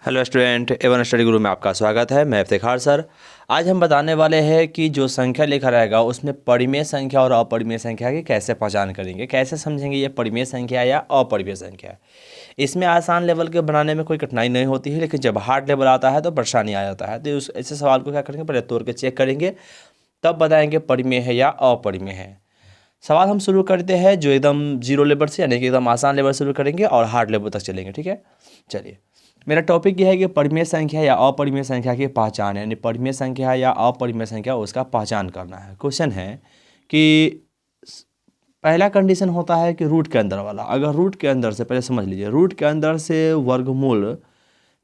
Hello student, Avon study गुरु में आपका स्वागत है। मैं इफ्तिखार सर। आज हम बताने वाले हैं कि जो संख्या लिखा रहेगा उसमें परिमेय संख्या और अपरिमेय संख्या की कैसे पहचान करेंगे, कैसे समझेंगे ये परिमेय संख्या या अपरिमेय संख्या है। इसमें आसान लेवल के बनाने में कोई कठिनाई नहीं होती है, लेकिन जब हार्ड लेवल आता है तो परेशानी आ जाता है। तो उस ऐसे सवाल को क्या करेंगे, पहले तोड़ के चेक करेंगे, तब बताएंगे परिमेय है या अपरिमेय है। सवाल हम शुरू करते हैं जो एकदम जीरो लेवल से, यानी कि एकदम आसान लेवल से शुरू करेंगे और हार्ड लेवल तक चलेंगे। ठीक है, चलिए। मेरा टॉपिक यह है कि परिमेय संख्या या अपरिमेय संख्या की पहचान है, यानी परिमेय संख्या या अपरिमेय संख्या उसका पहचान करना है। क्वेश्चन है कि पहला कंडीशन होता है कि रूट के अंदर वाला, अगर रूट के अंदर से, पहले समझ लीजिए, रूट के अंदर से वर्गमूल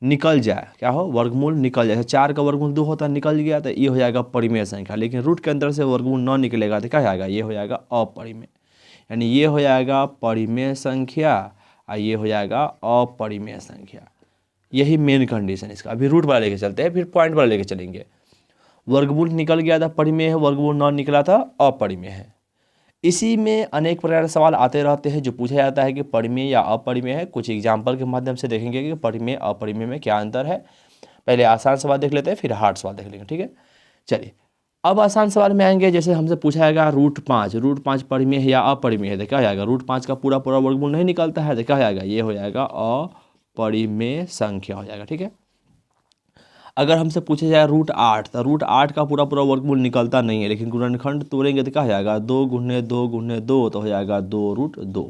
निकल जाए, क्या हो, वर्गमूल निकल जाए। 4 का वर्गमूल 2 होता है, निकल गया तो ये हो जाएगा परिमेय संख्या। लेकिन रूट के अंदर से वर्गमूल न निकलेगा तो क्या जाएगा, ये हो जाएगा अपरिमेय। यानी ये हो जाएगा परिमेय संख्या और ये हो जाएगा अपरिमेय संख्या। यही मेन कंडीशन इसका। अभी रूट वाला लेके चलते हैं, फिर पॉइंट वाला लेके चलेंगे। वर्गमूल निकल गया था परिमेय है, वर्गमूल न निकला था अपरिमेय है। इसी में अनेक प्रकार के सवाल आते रहते हैं जो पूछा जाता है कि परिमेय या अपरिमेय है। कुछ एग्जाम्पल के माध्यम से देखेंगे कि परिमेय अपरिमेय में क्या अंतर है। पहले आसान सवाल देख लेते हैं, फिर हार्ड सवाल देख लेंगे। ठीक है, चलिए। अब आसान सवाल में आएंगे, जैसे हमसे पूछा जाएगा रूट 5 परिमेय है या अपरिमेय है, तो क्या जाएगा, रूट 5 का पूरा पूरा वर्गमूल नहीं निकलता है तो क्या जाएगा, ये हो जाएगा अपरिमेय संख्या हो जाएगा। ठीक है। अगर हमसे पूछा जाए रूट 8, तो रूट 8 का पूरा पूरा वर्गमूल निकलता नहीं है, लेकिन गुणनखंड तोड़ेंगे तो क्या हो जाएगा, 2 × 2 × 2 तो हो जाएगा 2√2।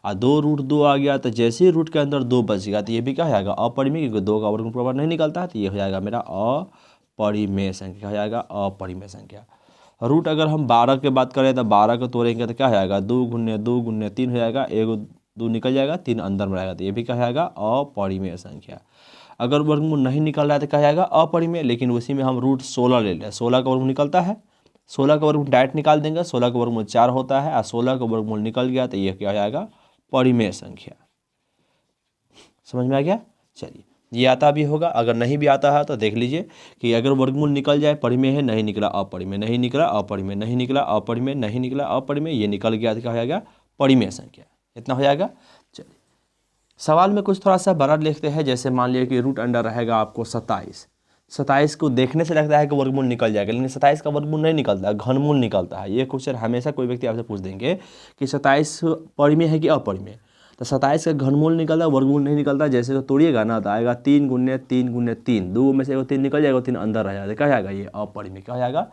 और 2√2 आ गया तो जैसे ही रूट के अंदर 2 बच गया तो ये भी क्या हो जाएगा अपरिमेय, क्योंकि 2 का वर्गमूल पूरा नहीं निकलता है, तो ये हो जाएगा मेरा अपरिमेय संख्या, हो जाएगा अपरिमेय संख्या। रूट अगर हम 12 की बात करें तो 12 को तोड़ेंगे तो क्या हो जाएगा, 2 × 2 × 3 हो जाएगा, 1 2 निकल जाएगा, 3 अंदर में रहेगा, तो ये भी क्या हो जाएगा अपरिमेय संख्या। अगर वर्गमूल नहीं निकल रहा है तो क्या जाएगा अपरिमेय। लेकिन उसी में हम रूट 16 ले लें, 16 का वर्गमूल निकलता है, 16 का वर्गमूल डायरेक्ट निकाल देंगे, 16 का वर्गमूल 4 होता है और 16 का वर्गमूल निकल गया तो ये क्या जाएगा परिमेय संख्या। समझ में आ गया। चलिए, ये आता भी होगा, अगर नहीं भी आता है तो देख लीजिए कि अगर वर्गमूल निकल जाए परिमेय है, नहीं निकला अपरिमेय, नहीं निकला अपरिमेय, नहीं निकला अपरिमेय, नहीं निकला अपरिमेय, ये निकल गया तो क्या हो जाएगा परिमेय संख्या। इतना हो जाएगा। चलिए, सवाल में कुछ थोड़ा सा बड़ा लिखते हैं। जैसे मान लिया कि रूट अंडर रहेगा आपको 27, 27 को देखने से लगता है कि वर्गमूल निकल जाएगा, लेकिन 27 का वर्गमूल नहीं निकलता है, घनमूल निकलता है। ये क्वेश्चन हमेशा कोई व्यक्ति आपसे पूछ देंगे कि 27 परिमेय है कि अपरिमेय, तो 27 का घनमूल निकलता है, वर्गमूल नहीं निकलता। जैसे तो तोड़िएगा ना तो आएगा 3 × 3 × 3, 2 में से एगो 3 निकल जाएगा, 3 अंदर रह जाएगा, क्या जाएगा ये अपरिमेय, क्या जाएगा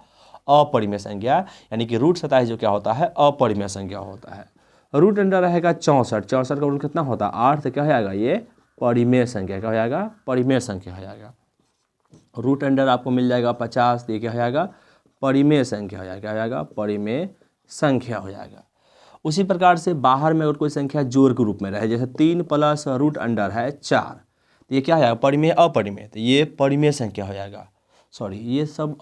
अपरिमेय संख्या। यानी कि रूट 27 जो क्या होता है अपरिमेय संख्या होता है। रूट अंडर रहेगा 64, 64 का रूट कितना होता है 8, तो क्या हो जाएगा ये परिमेय संख्या, क्या हो जाएगा परिमेय संख्या हो जाएगा। रूट अंडर आपको मिल जाएगा 50, तो ये क्या हो जाएगा परिमेय संख्या हो जाएगा, क्या हो जाएगा परिमेय संख्या हो जाएगा। उसी प्रकार से बाहर में अगर कोई संख्या जोड़ के रूप में रहे, जैसे 3 + रूट अंडर है 4, तो ये क्या हो जाएगा परिमेय अपरिमेय, तो ये परिमेय संख्या हो जाएगा। सॉरी, ये सब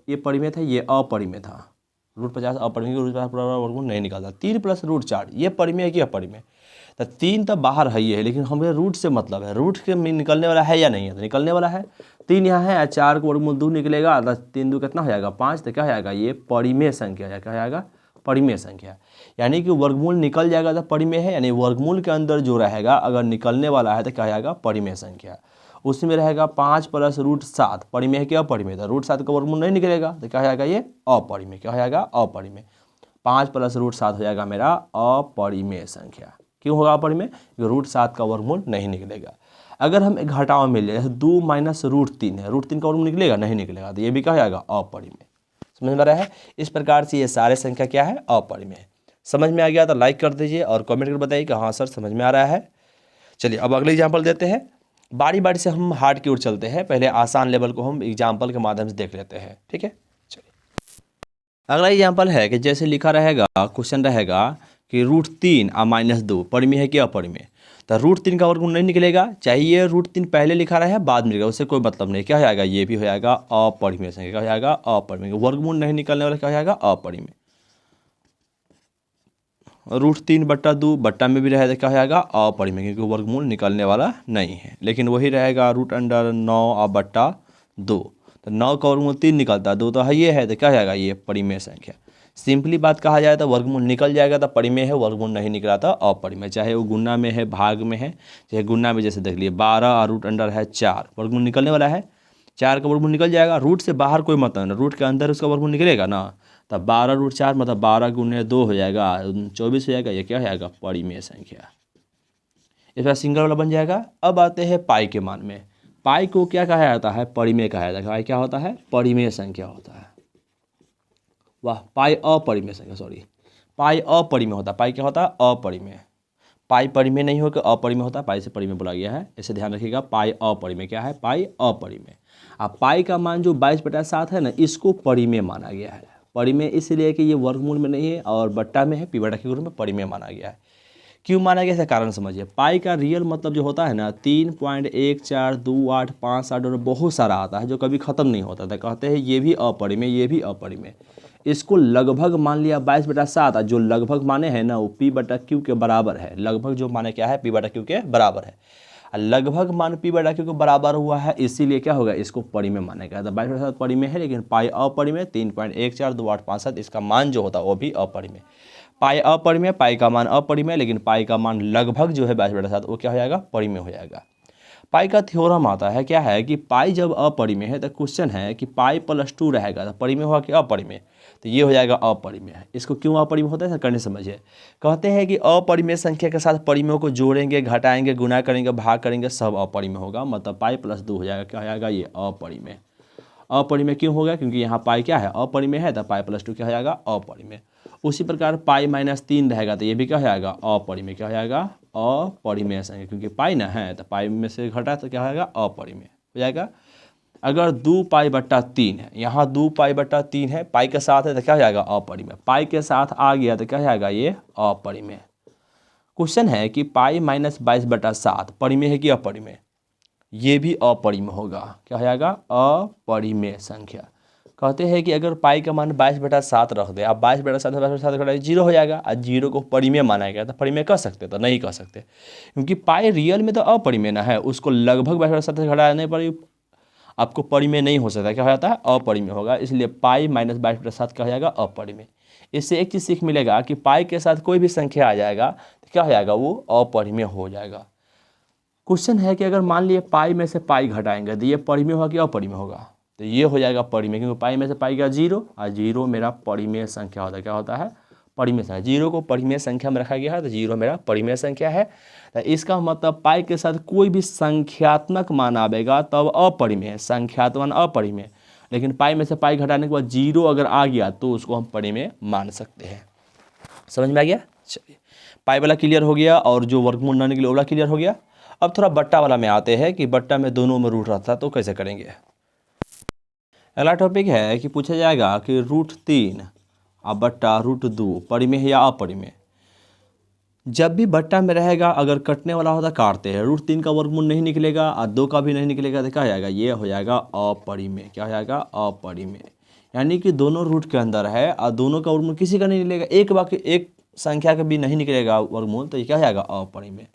ये परिमेय था, ये अपरिमेय था। रूट 50 अपरिमेय, रूट 50 पूरा वर्गमूल नहीं निकलता। 3 + रूट 4 ये परिमेय है कि अपरिमेय, तो 3 तो बाहर है ही है, लेकिन हमें रूट से मतलब है, रूट के निकलने वाला है या नहीं है, तो निकलने वाला है। 3 यहाँ है, 4 को वर्गमूल 2 निकलेगा, 3 2 कितना हो जाएगा 5, तो क्या हो जाएगा ये परिमेय संख्या है, क्या हो जाएगा परिमेय संख्या। यानी कि वर्गमूल निकल जाएगा तो परिमेय है, यानी वर्गमूल के अंदर जो रहेगा अगर निकलने वाला है तो क्या हो जाएगा परिमेय संख्या। उसमें रहेगा 5 + रूट 7 परिमेय है कि अपरिमेय, तो रूट 7 का वर्गमूल नहीं निकलेगा तो क्या हो जाएगा ये अपरिमेय, क्या हो जाएगा अपरिमेय। 5 + रूट 7 हो जाएगा मेरा अपरिमेय संख्या। क्यों होगा अपरिमेय, क्योंकि रूट 7 का वर्गमूल नहीं निकलेगा। अगर हम एक घटाव मिल जाए, 2 - रूट 3 है, रूट 3 का वर्गमूल निकलेगा नहीं निकलेगा, तो ये भी क्या हो जाएगा अपरिमेय। समझ में आ रहा है। इस प्रकार से ये सारे संख्या क्या है अपरिमेय। समझ में आ गया तो लाइक कर दीजिए और कमेंट कर बताइए कि हाँ सर समझ में आ रहा है। चलिए, अब अगले एग्जाम्पल देते हैं। बारी बारी से हम हार्ड की ओर चलते हैं, पहले आसान लेवल को हम एग्जाम्पल के माध्यम से देख लेते हैं। ठीक है, चलिए। अगला एग्जाम्पल है कि जैसे लिखा रहेगा, क्वेश्चन रहेगा कि रूट 3 और -2 परिमेय है कि अपरिमेय, तो रूट 3 का वर्गमूल नहीं निकलेगा, चाहिए रूट 3 पहले लिखा रहा है बाद में लिखा, उससे कोई मतलब नहीं, क्या हो जाएगा ये भी हो जाएगा अपरिमेय संख्या, क्या हो जाएगा अपरिमेय। वर्गमूल नहीं निकलने वाला क्या हो जाएगा अपरिमेय। रूट 3/2 बट्टा में भी रहेगा क्या हो जाएगा अपरिमेय, क्योंकि वर्गमूल निकलने वाला नहीं है। लेकिन वही रहेगा रूट अंडर 9/2, तो 9 का वर्गमूल 3 निकलता है, 2 तो है ये है, तो क्या हो जाएगा ये परिमेय संख्या। सिंपली बात कहा जाए तो वर्गमूल निकल जाएगा तो परिमेय है, वर्गमूल नहीं निकला तो अपरिमेय, चाहे वो गुणा में है भाग में है, चाहे गुणा में, जैसे देख लिए 12 और रूट अंडर है 4, वर्गमूल निकलने वाला है, 4 का वर्गमूल निकल जाएगा। रूट से बाहर कोई मतलब नहीं, रूट के अंदर उसका वर्गमूल निकलेगा ना, तब 12 रूट 4 मतलब 12 गुणे 2 हो जाएगा, 24 हो जाएगा। ये क्या हो जाएगा? परिमेय संख्या। इस बार सिंगल वाला बन जाएगा। अब आते हैं पाई के मान में। पाई को क्या कहा जाता है? परिमेय कहा जाता है। पाई क्या होता है? परिमेय संख्या होता है। वाह, पाई अपरिमेय संख्या, सॉरी, पाई अपरिमेय होता है। पाई क्या होता है? अपरिमेय। पाई परिमेय नहीं होकर अपरिमेय होता है, पाई से परिमेय बोला गया है, इसे ध्यान रखिएगा। पाई अपरिमेय क्या है? पाई अपरिमेय। अब पाई का मान जो 22/7 है ना, इसको परिमेय माना गया है। परिमेय इसलिए कि ये वर्गमूल में नहीं है और बट्टा में है, पी बटा के रूप में परिमेय माना गया है। क्यों माना गया, इसका कारण समझिए। पाई का रियल मतलब जो होता है ना 3.142858 और बहुत सारा आता है जो कभी ख़त्म नहीं होता था। कहते हैं ये भी अपरिमेय, ये भी अपरिमेय। इसको लगभग मान लिया 22/7, जो लगभग माने हैं ना वो पी बटा क्यू के बराबर है। लगभग जो माने क्या है? पी बटा क्यू के बराबर है। लगभग मान पी बटा क्यू के बराबर हुआ है, इसीलिए क्या होगा? इसको परिमेय माना गया था। 22/7 परिमेय है, लेकिन पाई अपरिमेय 3.142857, इसका मान जो होता है वो भी अपरिमेय। पाई अपरिमेय, पाई का मान अपरिमेय, लेकिन पाई का मान लगभग जो है 22/7 वो क्या हो जाएगा? परिमेय हो जाएगा। पाई का थ्योरम आता है, क्या है कि पाई जब अपरिमेय है तो क्वेश्चन है कि पाई +2 रहेगा तो परिमेय होगा कि अपरिमेय? तो ये हो जाएगा अपरिमेय। इसको क्यों अपरिमेय होता है सर, करने समझिए। कहते हैं कि अपरिमेय संख्या के साथ परिमेयों को जोड़ेंगे, घटाएंगे, गुना करेंगे, भाग करेंगे, सब अपरिमेय होगा। मतलब पाई +2 हो जाएगा, क्या हो जाएगा? ये अपरिमेय। अपरिमेय क्यों होगा? क्योंकि यहाँ पाई क्या है? अपरिमेय है, तो पाई +2 क्या हो जाएगा? अपरिमेय। उसी प्रकार पाई -3 रहेगा तो ये भी क्या हो जाएगा? अपरिमेय। क्या हो जाएगा? अपरिमेय संख्या, क्योंकि पाई ना है तो पाई में से घटा तो क्या हो जाएगा? अपरिमेय हो जाएगा। अगर 2π/3 है, यहाँ 2π/3 है, पाई के साथ है तो क्या हो जाएगा? अपरिमेय। पाई के साथ आ गया तो क्या हो जाएगा? ये अपरिमेय। क्वेश्चन है कि पाई -22/7 परिमेय है कि अपरिमेय? ये भी अपरिमेय होगा। क्या हो जाएगा? अपरिमेय संख्या। कहते हैं कि अगर पाई का मान 22/7 रख दे, आप 22/7 घटाइए 0 हो जाएगा, और 0 को परिमेय माना गया तो परिमेय कह सकते? तो नहीं कह सकते, क्योंकि पाई रियल में तो अपरिमेय ना है, उसको लगभग 22/7 से घटाने पर आपको परिमेय नहीं हो सकता। क्या हो जाता है? अपरिमेय होगा। इसलिए पाई -22/7 क्या हो जाएगा? अपरिमेय। इससे एक चीज़ सीख मिलेगा कि पाई के साथ कोई भी संख्या आ जाएगा तो क्या हो जाएगा? वो अपरिमेय हो जाएगा। क्वेश्चन है कि अगर मान लिए पाई में से पाई घटाएंगे तो ये परिमेय होगा कि अपरिमेय होगा? तो ये हो जाएगा परिमेय, क्योंकि पाई में से पाई गया 0 और 0 मेरा परिमेय संख्या होता है। क्या होता है? परिमेय संख्या। 0 को परिमेय संख्या में रखा गया है तो 0 मेरा परिमेय संख्या है। तो इसका मतलब पाई के साथ कोई भी संख्यात्मक मान आवेगा तब अपरिमेय, संख्यात्मक अपरिमेय। लेकिन पाई में से पाई घटाने के बाद 0 अगर आ गया तो उसको हम परिमेय मान सकते हैं। समझ में आ गया? चलिए, पाई वाला क्लियर हो गया और जो वर्गमूल न निकले वाला क्लियर हो गया। अब थोड़ा बट्टा वाला में आते हैं कि बट्टा में दोनों में रूट रहता है तो कैसे करेंगे। अगला टॉपिक है कि पूछा जाएगा कि √3 और बट्टा √2 परिमेय है या अपरिमेय। जब भी बट्टा में रहेगा अगर कटने वाला होता काटते हैं, √3 का वर्गमूल नहीं निकलेगा और 2 का भी नहीं निकलेगा तो क्या हो जाएगा? ये हो जाएगा अपरिमेय। क्या हो जाएगा? अपरिमेय। यानी कि दोनों रूट के अंदर है और दोनों का वर्गमूल किसी का नहीं निकलेगा, एक बाकी एक संख्या का भी नहीं निकलेगा वर्गमूल, तो ये क्या हो जाएगा? अपरिमेय।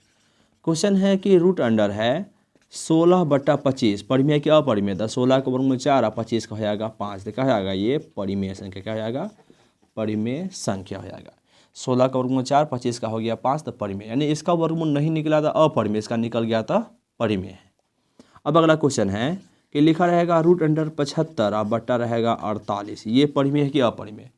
क्वेश्चन है कि रूट अंडर है 16/25 परिमेय क्या अपरिमेय? 16 का वर्गमूल 4 और 25 का हो जाएगा 5, तो क्या हो जाएगा? ये परिमेय संख्या। क्या हो जाएगा? परिमेय संख्या हो जाएगा। 16 का वर्गमूल 4, 25 का हो गया 5, तो परिमेय। यानी इसका वर्गमूल नहीं निकला था अपरिमेय, इसका निकल गया था परिमेय है। अब अगला क्वेश्चन है कि लिखा रहेगा रूट अंडर 75 और बट्टा रहेगा 48, ये परिमेय है कि अपरिमेय?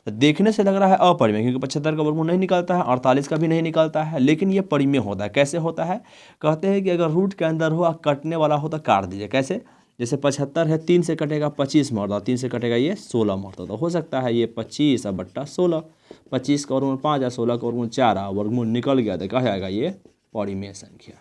तो देखने से लग रहा है अपरिमेय, क्योंकि 75 का वर्गमूल नहीं निकलता है, 48 का भी नहीं निकलता है, लेकिन ये परिमेय होता है। कैसे होता है? कहते हैं कि अगर रूट के अंदर हो कटने वाला हो तो काट दीजिए। कैसे? जैसे 75 है, 3 से कटेगा 25 मरता, 3 से कटेगा ये 16 मरता, तो हो सकता है ये 25 और बट्टा 16। 25 का वर्गमूल 5 और 16 का वर्गमूल 4 और वर्गमूल निकल गया तो क्या आएगा? ये परिमेय संख्या।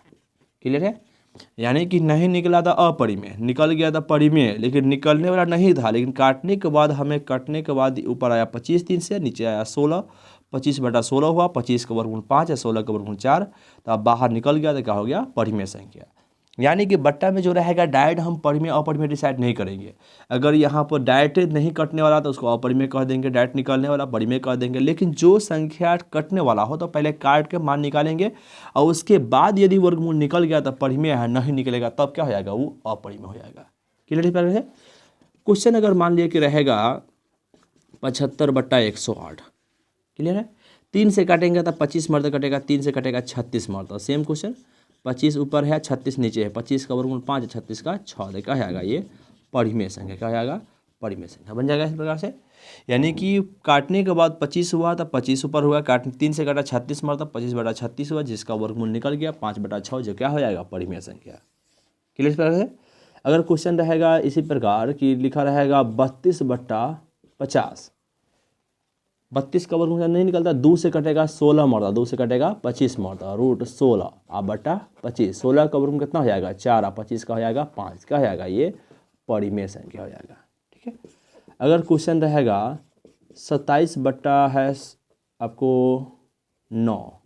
क्लियर है? यानी कि नहीं निकला था अपरिमेय, निकल गया था परिमेय, लेकिन निकलने वाला नहीं था, लेकिन काटने के बाद हमें कटने के बाद ऊपर आया 25 3 से, नीचे आया 16, 25/16 हुआ, 25 का वर्गमूल 5 है, 16 का वर्गमूल 4, तो अब बाहर निकल गया तो क्या हो गया? परिमेय संख्या। यानी कि बट्टा में जो रहेगा डायरेक्ट हम परिमेय अपरिमेय डिसाइड नहीं करेंगे। अगर यहाँ पर डायरेक्ट नहीं कटने वाला तो उसको अपरिमेय कह देंगे, डायरेक्ट निकलने वाला परिमेय कह देंगे। लेकिन जो संख्या कटने वाला हो तो पहले काट के मान निकालेंगे और उसके बाद यदि वर्गमूल निकल गया तो परिमेय है, नहीं निकलेगा तब क्या हो जाएगा? वो अपरिमेय हो जाएगा। क्लियर है? क्वेश्चन अगर मान लिया कि रहेगा 75/108। क्लियर है। 3 से काटेंगे तो 25 मर्द कटेगा, 3 से कटेगा 36 मर्द। सेम क्वेश्चन, 25 ऊपर है 36 नीचे है, 25 का वर्गमूल 5, 36 का 6। क्या आएगा ये परिमेय संख्या। क्या आएगा परिमेय संख्या बन जाएगा इस प्रकार से। यानी कि काटने के बाद 25 हुआ तो 25 ऊपर हुआ, 3 से काटा 36 मर्द, 25/36 हुआ, जिसका वर्गमूल निकल गया 5/6, जो क्या हो जाएगा परिमेय संख्या। क्लियर इस प्रकार से। अगर क्वेश्चन रहेगा इसी प्रकार कि लिखा रहेगा 32/50, 32 का वर्गमूल नहीं निकलता, 2 से कटेगा 16 मर्दा, 2 से कटेगा 25 मर्दा, √16 आप बटा 25। 16 का वर्गमूल कितना हो जाएगा 4, 25 का हो जाएगा 5। क्या हो जाएगा ये परिमेय संख्या हो जाएगा। ठीक है। अगर क्वेश्चन रहेगा 27 बट्टा है आपको 9,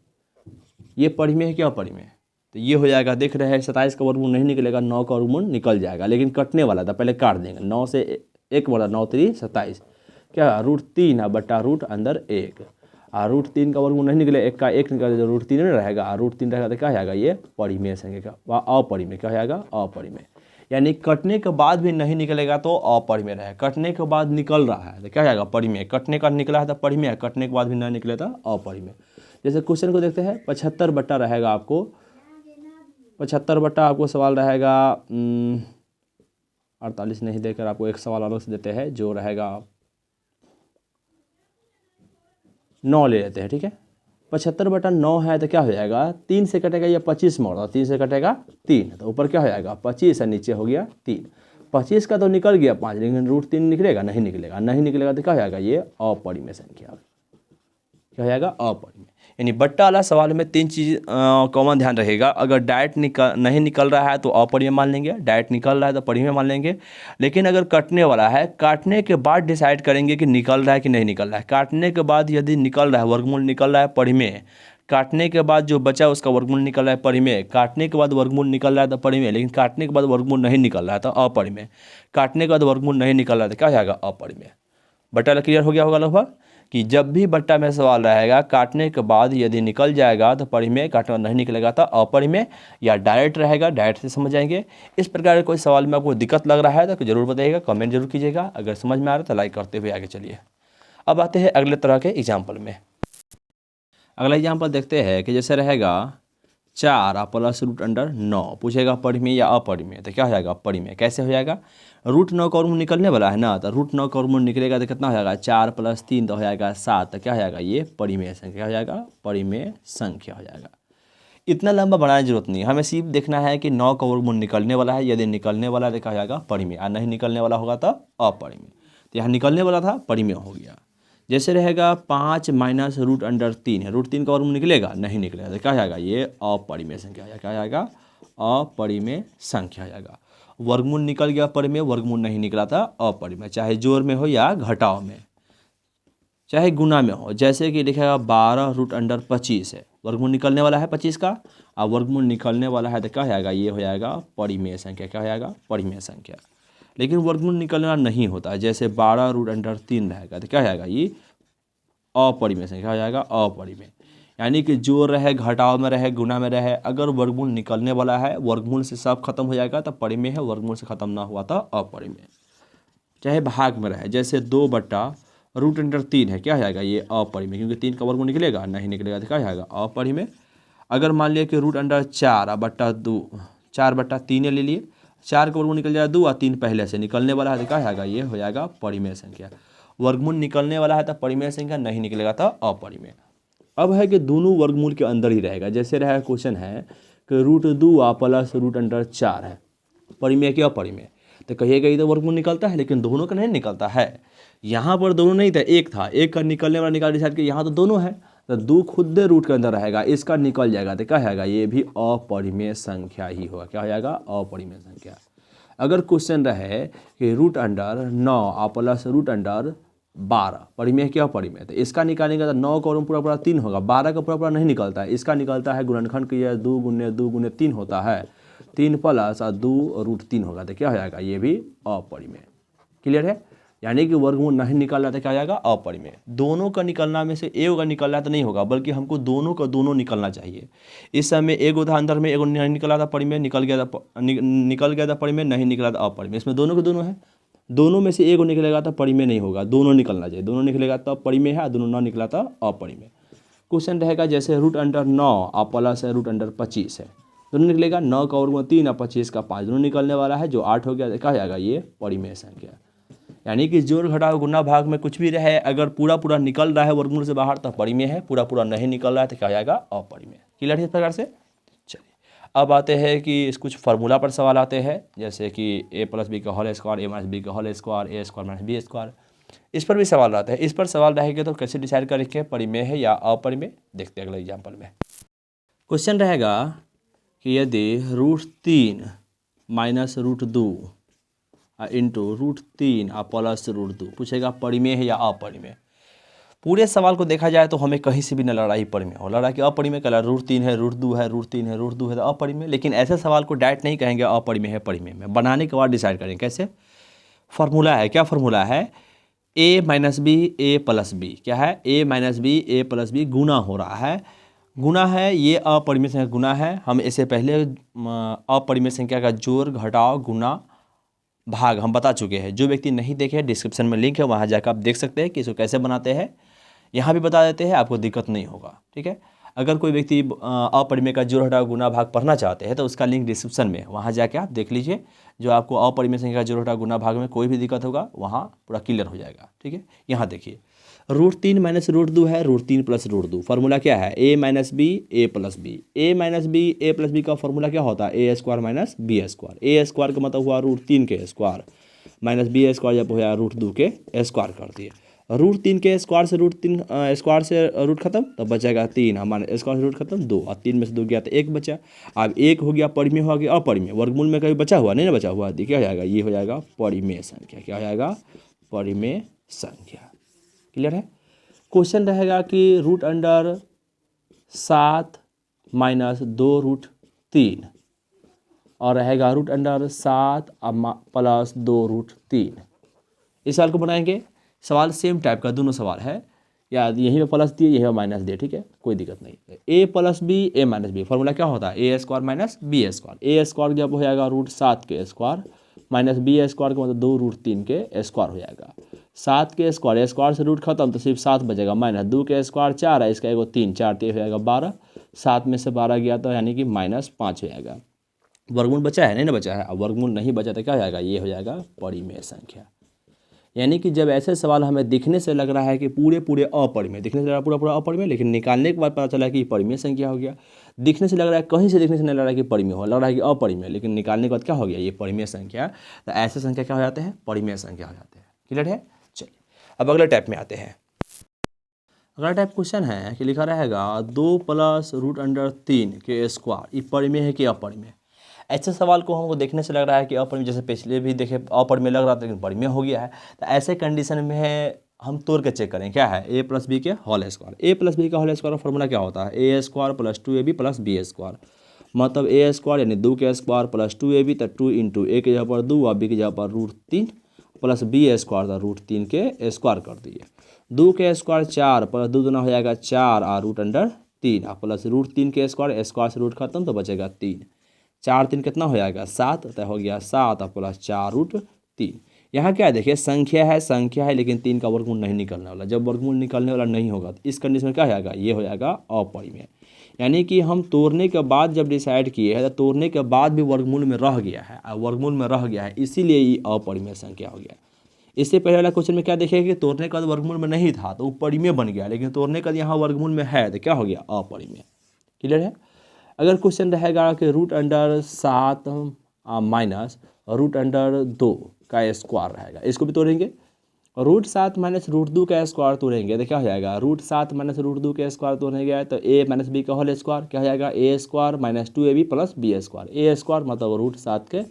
ये परिमेय है क्या परिमेय, तो ये हो जाएगा। देख रहे हैं 27 का वर्गमूल नहीं निकलेगा, 9 का वर्गमूल निकल जाएगा, लेकिन कटने वाला था, पहले काट देंगे। 9 से 1 बड़ा 9 3 27, क्या √3 है बटा रूट अंदर 1, और √3 का वर्गमूल नहीं निकले, 1 का 1 निकले तो √3 में रहेगा, √3 रहेगा तो क्या जाएगा ये परिमेय संख्या का अपरिमेय। क्या जाएगा अपरिमेय। यानी कटने के बाद भी नहीं निकलेगा तो अपरिमेय रहेगा, कटने के बाद निकल रहा है तो क्या जाएगा परिमेय, कटने का निकला है तो परिमेय, कटने के बाद भी नहीं निकले तो अपरिमेय। जैसे क्वेश्चन को देखते हैं 75 बट्टा रहेगा आपको, 75 बट्टा आपको सवाल रहेगा 48 नहीं देकर आपको एक सवाल अलग से देते हैं जो रहेगा 9 ले लेते हैं। ठीक है। 75/9 है तो क्या हो जाएगा, 3 से कटेगा या 25 मोड़, 3 से कटेगा 3, तो ऊपर क्या हो जाएगा 25 है, नीचे हो गया 3। 25 का तो निकल गया 5, लेकिन √3 निकलेगा नहीं निकलेगा, नहीं निकलेगा तो क्या हो जाएगा ये अपरिमेय संख्या। क्या हो जाएगा अपरिमेय। यानी बट्टा वाला सवाल में 3 चीज़ कॉमन ध्यान रहेगा। अगर डायरेक्ट नहीं निकल रहा है तो अपरिमेय मान लेंगे, डायरेक्ट निकल रहा है तो परिमेय मान लेंगे। लेकिन अगर कटने वाला है, काटने के बाद डिसाइड करेंगे कि निकल रहा है कि नहीं निकल रहा है। काटने के बाद यदि निकल रहा है, वर्गमूल निकल रहा है परिमेय, काटने के बाद जो बचा उसका वर्गमूल निकल रहा है परिमेय, काटने के बाद वर्गमूल निकल रहा है तो परिमेय, लेकिन काटने के बाद वर्गमूल नहीं निकल रहा है तो अपरिमेय, काटने के बाद वर्गमूल नहीं निकल रहा है तो क्या हो जाएगा अपरिमेय। बट्टा क्लियर हो गया होगा लगभग कि जब भी बट्टा में सवाल रहेगा काटने के बाद यदि निकल जाएगा तो परिमेय, काटने नहीं निकलेगा तो अपरिमेय, या डायरेक्ट रहेगा डायरेक्ट से समझ जाएंगे। इस प्रकार के कोई सवाल में आपको दिक्कत लग रहा है तो जरूर बताइएगा, कमेंट जरूर कीजिएगा। अगर समझ में आ रहा है तो लाइक करते हुए आगे चलिए। अब आते हैं अगले तरह के एग्जाम्पल में। अगला एग्जाम्पल देखते हैं कि जैसे रहेगा 4 प्लस √9, पूछेगा परिमेय या अपरिमेय, तो क्या हो जाएगा परिमेय। कैसे हो जाएगा, √9 का वर्गमूल निकलने वाला है ना, तो √9 का वर्गमूल निकलेगा तो कितना हो जाएगा 4 + 3 तो हो जाएगा 7, तो क्या हो जाएगा ये परिमेय संख्या हो जाएगा, परिमेय संख्या हो जाएगा। इतना लंबा बनाने की जरूरत नहीं है, हमें सिर्फ देखना है कि 9 का वर्गमूल निकलने वाला है, यदि निकलने वाला है तो क्या हो जाएगा परिमेय, और नहीं निकलने वाला होगा तो अपरिमेय। तो यहाँ निकलने वाला था परिमेय हो गया। जैसे रहेगा 5 - √3 है, √3 का वर्गमूल निकलेगा नहीं निकलेगा तो क्या हो जाएगा ये अपरिमेय संख्या हो जाएगा। क्या हो जाएगा अपरिमेय संख्या हो जाएगा। वर्गमूल निकल गया परिमेय, वर्गमूल नहीं निकला था अपरिमेय, चाहे जोड़ में हो या घटाव में, चाहे गुना में हो। जैसे कि लिखेगा 12 √25 है, वर्गमूल निकलने वाला है 25 का, और वर्गमूल निकलने वाला है तो क्या हो जाएगा ये हो जाएगा परिमेय संख्या। क्या हो जाएगा परिमेय संख्या। लेकिन वर्गमूल निकलना नहीं होता है, जैसे 12 √3 रहेगा तो क्या हो जाएगा ये अपरिमेय संख्या हो जाएगा अपरिमेय। यानी कि जोड़ रहे, घटाव में रहे, गुना में रहे, अगर वर्गमूल निकलने वाला है, वर्गमूल से सब खत्म हो जाएगा तो परिमेय है, वर्गमूल से खत्म ना हुआ तो अपरिमेय। चाहे भाग में रहे, जैसे 2 बट्टा √3 है, क्या हो जाएगा ये अपरिमेय, क्योंकि 3 का वर्गमूल निकलेगा नहीं निकलेगा तो क्या हो जाएगा अपरिमेय। अगर मान लिया कि √4 बट्टा 2, 4/3 ले लिए, 4 का वर्गमूल निकल जाएगा 2 और 3 पहले से निकलने वाला है तो क्या हो जाएगा ये हो जाएगा परिमेय संख्या। वर्गमूल निकलने वाला है तो परिमेय संख्या, नहीं निकलेगा तो अपरिमेय। अब है कि दोनों वर्गमूल के अंदर ही रहेगा। जैसे रहा क्वेश्चन है कि √2 प्लस √4 है, परिमेय क्या अपरिमेय, तो कहिएगा ये तो वर्गमूल निकलता है, लेकिन दोनों का नहीं निकलता है। यहाँ पर दोनों नहीं था, एक था, एक का निकलने वाला निकाल डिसाइड किया, यहाँ तो दोनों है, तो 2 खुद रूट के अंदर रहेगा, इसका निकल जाएगा तो क्या जाएगा ये भी अपरिमेय संख्या ही होगा। क्या हो जाएगा अपरिमेय संख्या। अगर क्वेश्चन रहे कि √9 प्लस √12 परिमेय क्या परिमेय, तो इसका निकालेंगे तो 9 का पूरा पूरा 3 होगा, 12 का पूरा पूरा नहीं निकलता है, इसका निकलता है गुणनखंड किया 2 × 2 × 3 होता है, 3 प्लस 2 √3 होगा तो क्या हो जाएगा ये भी अपरिमेय। क्लियर है। यानी कि वर्गमूल नहीं निकल रहा तो क्या हो जाएगा अपरिमेय। दोनों का निकलना में से एक का निकल रहा तो नहीं होगा, बल्कि हमको दोनों का दोनों निकलना चाहिए। इस समय एक उदाहरण में एक नहीं निकला था परिमेय, निकल गया था परिमेय, नहीं निकला था अपरिमेय, इसमें दोनों के दोनों है दोनों में से एक निकलेगा तो परिमेय नहीं होगा, दोनों निकलना चाहिए, दोनों निकलेगा तो परिमेय है, दोनों ना निकला तो अपरिमेय। क्वेश्चन रहेगा जैसे √9 और प्लस है √25 है, दोनों निकलेगा, 9 का वर्गमूल 3 और 25 का 5, दोनों निकलने वाला है, जो 8 हो गया, क्या जाएगा ये परिमेय संख्या। यानी कि जोड़ घटाव गुना भाग में कुछ भी रहे, अगर पूरा पूरा निकल रहा है वर्गमूल से बाहर तो परिमेय है, पूरा पूरा नहीं निकल रहा है तो क्या जाएगा अपरिमेय। क्लियर है इस प्रकार से। चलिए अब आते हैं कि कुछ फार्मूला पर सवाल आते हैं, जैसे कि a+b का होल स्क्वायर, a-b का whole square, a² - b square, इस पर भी सवाल रहते हैं। इस पर सवाल रहेगा तो कैसे डिसाइड करेंगे परिमेय है या अपरिमेय, देखते हैं अगले एग्जाम्पल में। क्वेश्चन रहेगा कि यदि √3 - √2 इंटू √3 और प्लस √2 पूछेगा परिमेय है या अपरिमेय। पूरे सवाल को देखा जाए तो हमें कहीं से भी न लड़ाई परिमेय हो, लड़ा कि अपरिमेय कलर √3 है, √2 है, √3 है, √2 है तो अपरिमेय। लेकिन ऐसे सवाल को डायरेक्ट नहीं कहेंगे अपरिमेय है परिमेय में, बनाने के बाद डिसाइड करेंगे कैसे। फार्मूला है, क्या फार्मूला है, a - b a + b, क्या है a - b a + b गुना हो रहा है, गुना है, ये अपरिमेय संख्या गुना है। हम इससे पहले अपरिमेय संख्या का जोड़ घटाव गुना भाग हम बता चुके हैं। जो व्यक्ति नहीं देखे डिस्क्रिप्शन में लिंक है, वहाँ जाकर आप देख सकते हैं कि इसको कैसे बनाते हैं, यहाँ भी बता देते हैं, आपको दिक्कत नहीं होगा। ठीक है, अगर कोई व्यक्ति अपरिमेय का जोड़ घटाव गुना भाग पढ़ना चाहते हैं तो उसका लिंक डिस्क्रिप्शन में, वहाँ जाके आप देख लीजिए। जो आपको अपरिमेय संख्या का जोड़ घटाव गुना भाग में कोई भी दिक्कत होगा वहाँ पूरा क्लियर हो जाएगा। ठीक है, यहाँ देखिए √3 - √2 है, √3 + √2, फार्मूला क्या है a - b a + b, a - b a + b का फार्मूला क्या होता है a² - b², a² का मतलब हुआ √3 के स्क्वायर माइनस b² जब हुआ √2 के स्क्वायर कर दिए। √3 के स्क्वायर से √3 स्क्वायर से रूट खत्म तो बचेगा 3, हमारे स्क्वायर से रूट खत्म 2, और 3 में से 2 गया तो 1 बचा। अब 1 हो गया परिमेय, हो गया अपरिमेय, वर्गमूल में कभी बचा हुआ नहीं ना, बचा हुआ क्या हो जाएगा, ये हो जाएगा परिमेय संख्या। क्या हो जाएगा, परिमेय संख्या। क्लियर है। क्वेश्चन रहेगा कि √7 - 2√3 और रहेगा √7 + 2√3। इस सवाल को बनाएंगे, सवाल सेम टाइप का दोनों सवाल है, या यहीं पे प्लस दिए यहीं पे माइनस दिए, ठीक है, कोई दिक्कत नहीं। a + b a - b, formula क्या होता है a² - b², a² जब हो जाएगा √7 के स्क्वायर माइनस b² का मतलब 2√3 के स्क्वायर हो जाएगा। 7 के स्क्वायर, स्क्वायर से रूट खत्म तो सिर्फ 7 बचेगा, माइनस 2 के स्क्वायर 4 है, इसका एगो 3, 4 3 हो जाएगा 12, 7 में से 12 गया तो यानी कि -5 हो जाएगा। वर्गमूल बचा है नहीं ना, बचा है। अब वर्गमूल नहीं बचा तो क्या हो जाएगा, ये हो जाएगा परिमेय संख्या। यानी कि जब ऐसे सवाल हमें दिखने से लग रहा है कि पूरे पूरे अपरिमेय, दिखने से लग रहा है पूरा पूरा अपरिमेय, लेकिन निकालने के बाद पता चला कि परिमेय संख्या हो गया। दिखने से लग रहा है, कहीं से दिखने से नहीं लग रहा है कि परिमेय हो, लग रहा है कि अपरिमेय, लेकिन निकालने के बाद क्या हो गया, ये परिमेय संख्या। तो ऐसे संख्या क्या हो जाते हैं, परिमेय संख्या हो जाते हैं। क्लियर है। चलिए अब अगले टाइप में आते हैं। अगला टाइप क्वेश्चन है कि लिखा रहेगा 2 + √3 के स्क्वायर, ये परिमेय है कि अपरिमेय। ऐसे सवाल को हमको देखने से लग रहा है कि अपरिमेय, जैसे पिछले भी देखे अपरिमेय लग रहा था लेकिन परिमेय हो गया है। तो ऐसे कंडीशन में हम तोड़ के चेक करें, क्या है a + b के होल स्क्वायर। a + b का होल स्क्वायर का फॉर्मूला क्या होता है a² + 2ab + b², मतलब a² यानी 2 के स्क्वायर + 2ab, तो 2 × a की जगह पर 2 और b की जगह पर √3 प्लस b² था √3 के स्क्वायर कर दिए। 2 के स्क्वायर 4 + 2 दूना हो जाएगा 4 और √3 और प्लस √3 के स्क्वायर, स्क्वायर से रूट खत्म तो बचेगा 3, 4 3 कितना हो जाएगा 7, तो हो गया 7 और प्लस 4√3। यहाँ क्या देखिए संख्या है, संख्या है, लेकिन 3 का वर्गमूल नहीं निकलने वाला। जब वर्गमूल निकलने वाला नहीं होगा तो इस कंडीशन में क्या हो जाएगा, ये हो जाएगा अपरिमेय। यानी कि हम तोड़ने के बाद जब डिसाइड किए हैं तो तोड़ने के बाद भी वर्गमूल में रह गया है, और वर्गमूल में रह गया है इसीलिए ये अपरिमेय संख्या हो गया। इससे पहले वाला क्वेश्चन में क्या देखेगा कि तोड़ने का वर्गमूल में नहीं था तो वो परिमेय बन गया, लेकिन तोड़ने का यहाँ वर्गमूल में है तो क्या हो गया, अपरिमेय। क्लियर है। अगर क्वेश्चन रहेगा कि √7 - √2 का स्क्वायर रहेगा, इसको भी तोड़ेंगे। √7 - √2 का स्क्वायर तोड़ेंगे तो क्या हो जाएगा, √7 - √2 का स्क्वायर तोड़ेंगे तो a - b का होल स्क्वायर क्या हो जाएगा, a² - 2ab + b², a² मतलब √7 के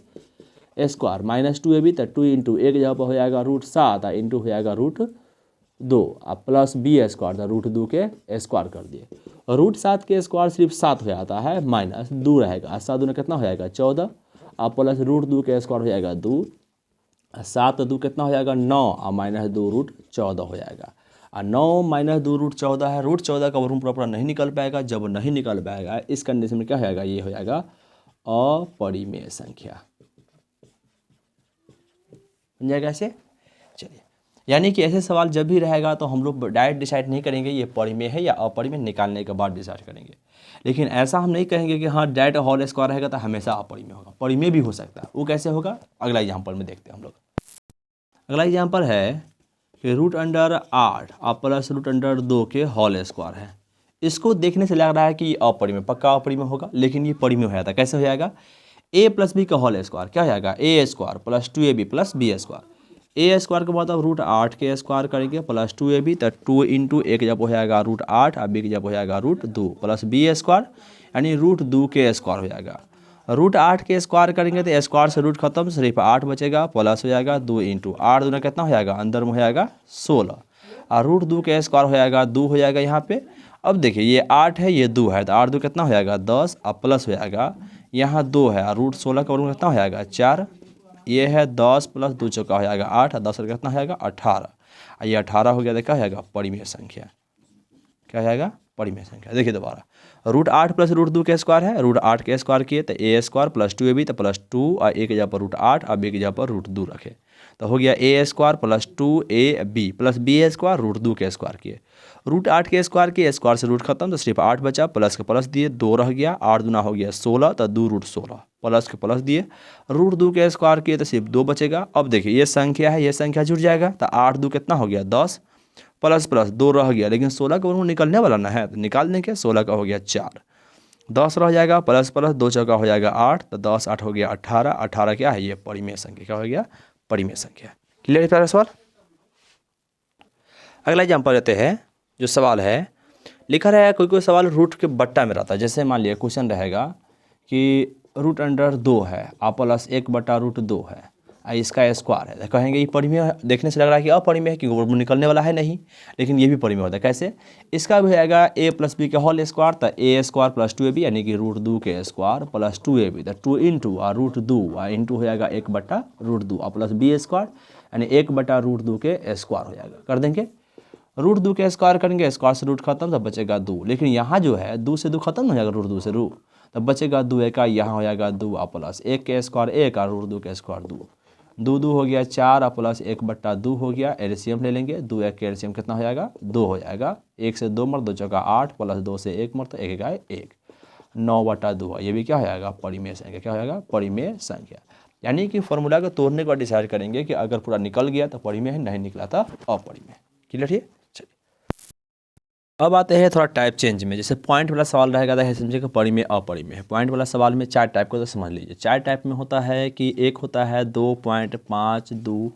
स्क्वायर माइनस 2ab, तो 2 × a की जगह पर हो जाएगा √7 और इंटू हो जाएगा √2 और प्लस b² था √2 के स्क्वायर कर दिए। √7 के स्क्वायर सिर्फ 7 हो जाता है, माइनस 2 रहेगा, 7 दूना कितना हो जाएगा 14 और प्लस √2 के स्क्वायर हो जाएगा 2, 7 2 कितना हो जाएगा 9 और -2 √14 हो जाएगा। और 9 - 2 √14 है, √14 का वर्गमूल पूरा नहीं निकल पाएगा। जब नहीं निकल पाएगा इस कंडीशन में क्या हो जाएगा, ये हो जाएगा अपरिमेय संख्या। समझा कैसे? चलिए, यानी कि ऐसे सवाल जब भी रहेगा तो हम लोग डायरेक्ट डिसाइड नहीं करेंगे ये परिमेय है या अपरिमेय, निकालने के बाद डिसाइड करेंगे। लेकिन ऐसा हम नहीं कहेंगे कि हाँ डायरेक्ट होल स्क्वायर रहेगा तो हमेशा अपरिमेय होगा, परिमेय भी हो सकता है। वो कैसे होगा, अगला एग्जाम्पल में देखते हैं हम लोग। अगला एग्जाम्पल है कि √8 और प्लस √2 के होल स्क्वायर है। इसको देखने से लग रहा है कि ये अपरिमेय, पक्का अपरिमेय होगा, लेकिन ये परिमेय हो जाता है। कैसे हो जाएगा, a प्लस बी का होल स्क्वायर क्या हो जाएगा, a² plus 2ab plus b²। a² का मतलब √8 के स्क्वायर करेंगे प्लस 2ab, तो 2 इंटू एक जब हो जाएगा √8 और b की जब हो जाएगा √2 प्लस b² यानी √2 के स्क्वायर हो जाएगा। √8 के स्क्वायर करेंगे तो स्क्वायर से रूट खत्म, सिर्फ 8 बचेगा, प्लस हो जाएगा 2 इंटू 8 दूना कितना हो जाएगा, अंदर में हो जाएगा 16 और √2 के स्क्वायर हो जाएगा 2 हो जाएगा यहाँ पे। अब देखिए ये 8 है ये 2 है तो 8 2 कितना हो जाएगा 10 और प्लस हो जाएगा यहाँ 2 है और √16 का वर्ग कितना हो जाएगा 4। ये है 10 प्लस 2 चौका हो जाएगा 8 और 10 कितना हो जाएगा 18 और ये 18 हो गया तो क्या हो जाएगा परिमेय संख्या। क्या हो जाएगा परिमेय संख्या। देखिए दोबारा, √8 प्लस √2 के स्क्वायर है, √8 के स्क्वायर किए तो a² प्लस 2ab तो प्लस 2 और a की जगह पर √8 और b की जगह पर √2 रखे तो हो गया a² plus 2ab plus b² √2 के स्क्वायर किए। √8 के स्क्वायर किए, स्क्वायर से रूट खत्म तो सिर्फ 8 बचा, प्लस के प्लस दिए 2 रह गया, 8 दूना हो गया 16 तो 2√16 प्लस के प्लस दिए, √2 के स्क्वायर किए तो सिर्फ 2 बचेगा। अब देखिए ये संख्या है, ये संख्या जुड़ जाएगा तो 8 2 कितना हो गया 10 प्लस प्लस 2 रह गया, लेकिन 16 का वर्गमूल निकलने वाला ना है तो निकाल देंगे। 16 का हो गया 4, 10 रह जाएगा, प्लस प्लस 2 चौका हो जाएगा 8 तो 10 8 हो गया 18, 18 क्या है ये परिमेय संख्या। क्या हो गया परिमेय संख्या। क्लियर है प्यारा सवाल। अगला एग्जाम्पल लेते हैं। जो सवाल है लिखा रहा है, कोई कोई सवाल रूट के बट्टा में रहता है। जैसे मान लिया क्वेश्चन रहेगा कि √2 है और प्लस 1/√2 है और इसका स्क्वायर है, तो कहेंगे ये परिमेय। देखने से लग रहा है कि अपरिमेय है क्योंकि वर्गमूल निकलने वाला है नहीं, लेकिन ये भी परिमेय होता है। कैसे, इसका भी आएगा a प्लस बी का होल स्क्वायर तो a² प्लस 2ab यानी कि √2 के स्क्वायर प्लस 2ab तो 2 इंटू और √2 और इंटू हो जाएगा 1/√2 और प्लस b² यानी 1/√2 के स्क्वायर हो जाएगा। कर देंगे, √2 के स्क्वायर करेंगे, स्क्वायर से रूट खत्म तो बचेगा 2, लेकिन यहाँ जो है 2 से 2 खत्म हो जाएगा, √2 से रू तब बचेगा 2 1 यहाँ हो जाएगा 2 और प्लस 1 के स्क्वायर 1 और √2 के स्क्वायर 2, 2 2 हो गया 4 और प्लस 1/2 हो गया। एलसीएम ले लेंगे, 2 1 के एलसीएम कितना हो जाएगा 2 हो जाएगा। 1 से 2 मर 2 चौका 8 प्लस 2 से 1 मर तो 1 का 1 9/2 है। ये भी क्या हो जाएगा परिमेय संख्या। क्या हो जाएगा परिमेय संख्या। यानी कि फॉर्मूला को तोड़ने के बाद डिसाइड करेंगे कि अगर पूरा निकल गया तो परिमेय है, नहीं निकला था अपरिमेय। क्लियर है। अब आते हैं थोड़ा टाइप चेंज में। जैसे पॉइंट वाला सवाल रहेगा तो समझिए कि परिमेय अपरिमेय है। पॉइंट वाला सवाल में 4 टाइप को तो समझ लीजिए। 4 टाइप में होता है कि एक होता है 2.52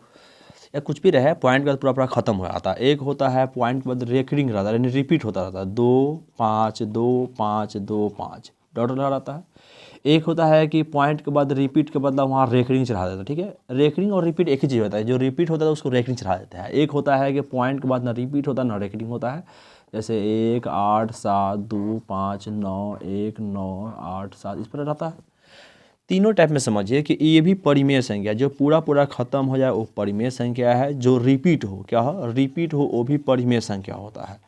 या कुछ भी रहे, पॉइंट के बाद पूरा पूरा खत्म हो जाता है। एक होता है पॉइंट के बाद रेकरिंग रहता है, यानी रिपीट होता रहता है, 2 5 2 5 2 5 डॉट लगा रहता है। एक होता है कि पॉइंट के बाद रिपीट के बदला वहाँ रेकरिंग चढ़ा देता है। ठीक है, रेकरिंग और रिपीट एक ही चीज़ होता है, जो रिपीट होता है उसको रेकरिंग चढ़ा देता है। एक होता है कि पॉइंट के बाद ना रिपीट होता ना रेकरिंग होता है, जैसे 1 8 7 2 5 9 1 9 8 7 इस पर रहता है। तीनों टाइप में समझिए कि ये भी परिमेय संख्या, जो पूरा पूरा खत्म हो जाए वो परिमेय संख्या है, जो रिपीट हो क्या हो रिपीट हो वो भी परिमेय संख्या होता है,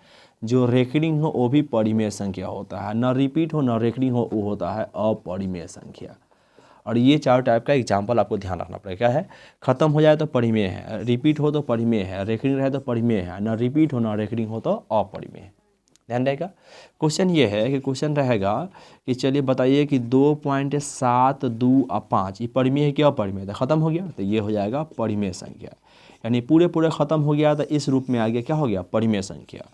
जो रेकरिंग हो वो भी परिमेय संख्या होता है, न रिपीट हो न रेकरिंग हो वो होता है अपरिमेय संख्या। और ये 4 टाइप का एग्जाम्पल आपको ध्यान रखना पड़ेगा। क्या है, खत्म हो जाए तो परिमेय है, रिपीट हो तो परिमेय है, रेकरिंग रहे तो परिमेय है, न रिपीट हो न रेकरिंग हो तो अपरिमेय है। ध्यान रहेगा। क्वेश्चन ये है कि क्वेश्चन रहेगा कि चलिए बताइए कि 2.7 और 5 ये परिमेय है क्या अपरिमेय है। ख़त्म हो गया तो ये हो जाएगा परिमेय संख्या, यानी पूरे पूरे ख़त्म हो गया तो इस रूप में आ गया क्या हो गया परिमेय संख्या।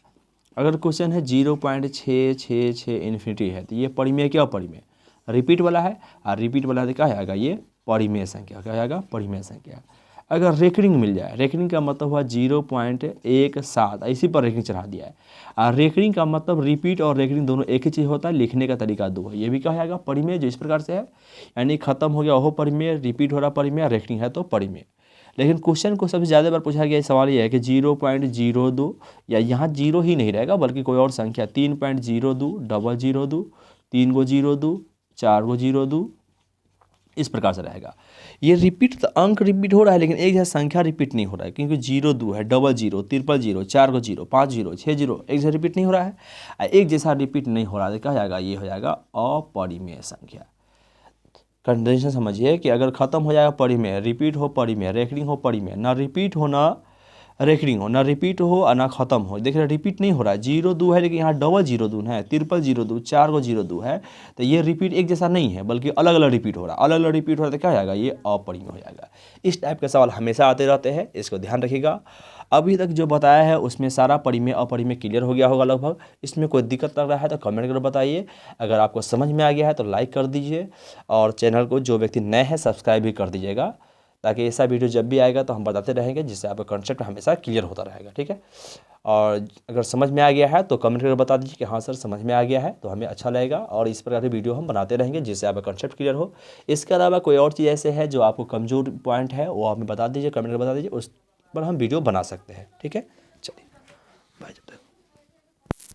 अगर क्वेश्चन है 0.666 इन्फिनिटी है तो ये परिमेय क्या अपरिमेय, रिपीट वाला है, और रिपीट वाला है तो क्या आएगा ये परिमेय संख्या। क्या आएगा परिमेय संख्या। अगर रेकरिंग मिल जाए, रेकरिंग का मतलब हुआ 0.17 इसी पर रेकरिंग चढ़ा दिया है, और रेकरिंग का मतलब रिपीट और रेकरिंग दोनों एक ही चीज़ होता है, लिखने का तरीका 2 है। ये भी क्या आएगा परिमेय, जो इस प्रकार से है, यानी खत्म हो गया वो परिमेय, रिपीट हो रहा परिमेय, रेकरिंग है तो परिमेय। लेकिन क्वेश्चन को सबसे ज़्यादा बार पूछा गया सवाल ये है कि 0.02 या यहाँ 0 ही नहीं रहेगा बल्कि कोई और संख्या 3.02 002 3 को 02 4 को 02 इस प्रकार से रहेगा। ये रिपीट तो अंक रिपीट हो रहा है, लेकिन एक जैसा संख्या रिपीट नहीं हो रहा है, क्योंकि 02 है, 00 000 4 को 0 5 0 6 0 एक जैसा रिपीट नहीं हो रहा है। एक जैसा रिपीट नहीं हो रहा है क्या जाएगा, ये हो जाएगा अपरिमेय संख्या। कंडीशन समझिए कि अगर ख़त्म हो जाएगा पड़ी में, रिपीट हो पड़ी में, रेकरिंग हो पड़ी में, ना रिपीट हो ना रेकरिंग हो, ना रिपीट हो और ना ख़त्म हो। देख रहे रिपीट नहीं हो रहा है, 0 2 है, लेकिन यहाँ डबल 0 2 है, ट्रिपल 0 2, 4 को 0 2 है। तो ये रिपीट एक जैसा नहीं है, बल्कि अलग अलग रिपीट हो रहा है। अलग अलग रिपीट हो रहा है तो क्या हो जाएगा, ये अपरिमेय हो जाएगा। इस टाइप के सवाल हमेशा आते रहते हैं, इसको ध्यान रखिएगा। अभी तक जो बताया है उसमें सारा परिमेय अपरिमेय क्लियर हो गया होगा लगभग। इसमें कोई दिक्कत लग रहा है तो कमेंट करके बताइए। अगर आपको समझ में आ गया है तो लाइक कर दीजिए, और चैनल को जो व्यक्ति नए हैं सब्सक्राइब भी कर दीजिएगा, ताकि ऐसा वीडियो जब भी आएगा तो हम बताते रहेंगे, जिससे आपका कॉन्सेप्ट हमेशा क्लियर होता रहेगा। ठीक है, और अगर समझ में आ गया है तो कमेंट करके बता दीजिए कि हाँ सर समझ में आ गया है, तो हमें अच्छा लगेगा। और इस प्रकार की वीडियो हम बनाते रहेंगे जिससे आपका कॉन्सेप्ट क्लियर हो। इसके अलावा कोई और चीज़ ऐसे है जो आपको कमज़ोर पॉइंट है, वो हमें बता दीजिए, कमेंट करके बता दीजिए, उस पर हम वीडियो बना सकते हैं। ठीक है, चलिए बाय।